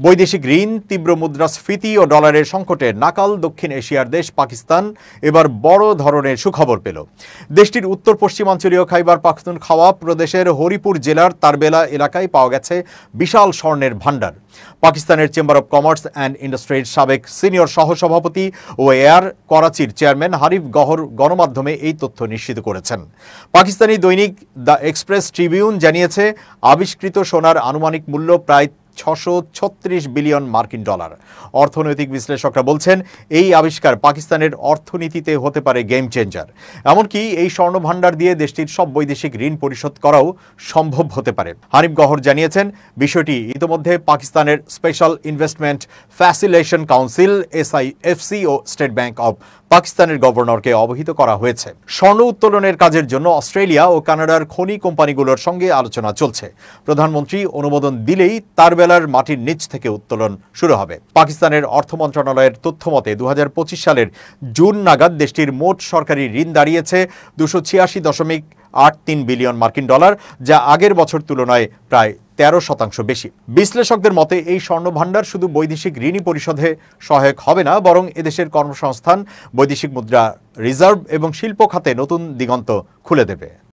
বৈদেশিক ঋণ, তীব্র মুদ্রাস্ফীতি ও ডলারের সংকটে নাকাল দক্ষিণ এশিয়ার দেশ পাকিস্তান এবার বড় ধরনের সুখবর পেল। দেশটির উত্তর পশ্চিমাঞ্চলীয় খাইবার পাখতুনখাওয়া প্রদেশের হরিপুর জেলার তারবেলা এলাকায় পাওয়া গেছে বিশাল স্বর্ণের ভাণ্ডার। পাকিস্তানের চেম্বার অব কমার্স অ্যান্ড ইন্ডাস্ট্রির সাবেক সিনিয়র সহসভাপতি ও এয়ার করাচির চেয়ারম্যান হানিফ গহর গণমাধ্যমে এই তথ্য নিশ্চিত করেছেন। পাকিস্তানি দৈনিক দ্য এক্সপ্রেস ট্রিবিউন জানিয়েছে, আবিষ্কৃত সোনার আনুমানিক মূল্য প্রায় 636 বিলিয়ন মার্কিন ডলার। অর্থনৈতিক বিশ্লেষকরা বলছেন, এই আবিষ্কার পাকিস্তানের অর্থনীতিতে হতে পারে গেম চেঞ্জার। এমনকি এই স্বর্ণ ভাণ্ডার দিয়ে দেশটির সব বৈদেশিক ঋণ পরিশোধ করাও সম্ভব হতে পারে। হানিফ গহর জানিয়েছেন, বিষয়টি ইতিমধ্যে পাকিস্তানের special investment facilitation council SIFC ও স্টেট ব্যাংক অব পাকিস্তানের গভর্নরকে অবহিত করা হয়েছে। স্বর্ণ উত্তোলনের কাজের জন্য অস্ট্রেলিয়া ও কানাডার খনি কোম্পানিগুলোর সঙ্গে আলোচনা চলছে। প্রধানমন্ত্রী অনুমোদন দিলেই তারবেলার মাটির নিচ থেকে উত্তোলন শুরু হবে। পাকিস্তানের অর্থ মন্ত্রণালয়ের তথ্য মতে 2025 সালের জুন নাগাদ দেশটির মোট সরকারি ঋণ দাঁড়িয়েছে 286.83 বিলিয়ন মার্কিন ডলার, যা আগের বছর তুলনায় প্রায় 13% বেশি। বিশ্লেষকদের মতে এই স্বর্ণ ভাণ্ডার শুধু বৈদেশিক ঋণই পরিশোধে সহায়ক হবে না, বরং এদেশের কর্মসংস্থান, বৈদেশিক মুদ্রা রিজার্ভ এবং শিল্প খাতে নতুন দিগন্ত খুলে দেবে।